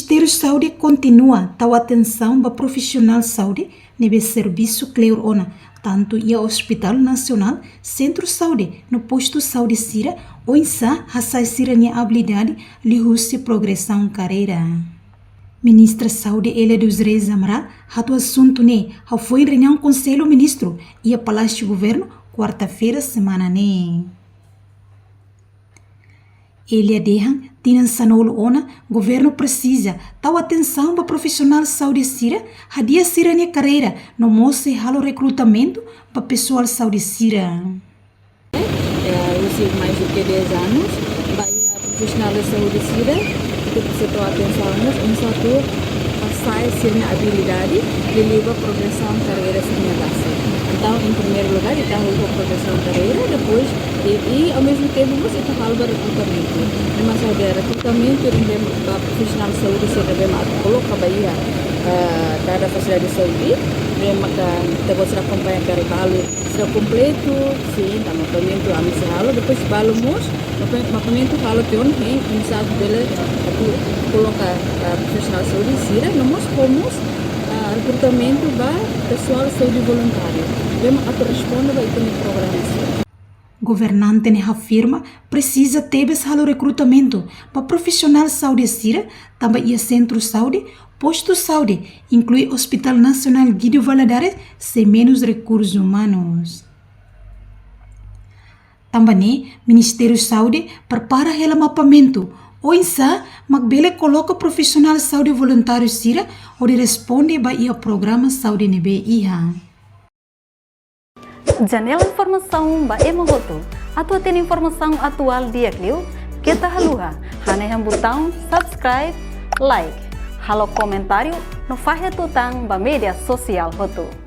Ministério Saúde continua dar atenção para profissional saúde nebe serviço Cleur Ona, tanto ia Hospital Nacional, Centro Saúde, no posto saúde Sira, ou insa hasai Sira nia habilidade lihusi progressão carreira. Ministra Saúde Elia dos Reis Amaral, hatu assunto ne, foi em reunião Conselho Ministro e a Palácio Governo, quarta-feira semana ne. Elia Dehan, Tinan Sanolo Ona, governo precisa tal atenção para profissional saúde Sira, hadia Sira nia carreira, no moço halo recrutamento para pessoal saúde Sira. Usia mais do que 10 anos, vai a profissional de saúde Sira, que precisa dar atenção, satu passar sirnya habilidade de levar progressão carreira sirnya base. Então, em primeiro lugar, está a progressão carreira, depois e ao mesmo tempo você está falando de recrutamento. Mas ada recrutamento para profissional de saúde Sira bem coloca a Bahia da facilidade de saúde, bem maka kita bisa acompanhar dari balu sudah completo, sim, tá mapeamento a misal, depois balamos, mapeamento falo pion, misal dele aku coloca profissional de saúde Sira, nós fomos recrutamento para pessoal de saúde voluntário, bem maka responde para isso programa. Governante ne afirma precisa ter halo recrutamento para profissional saúde Sira, também ia centro saúde, posto saúde, inclui Hospital Nacional Guido Valadares, sem menos recursos humanos. Também Ministério Saúde prepara o mapeamento, ou insa, magbele coloca profissional saúde voluntário Sira, ou responde para o programa saúde NBIH. Janela informação ba Emogoto. Atau tem informação atual dia Clio, kita haluha, hanya botão subscribe, like, halo comentário no faixa tutang ba media sosial Hoto.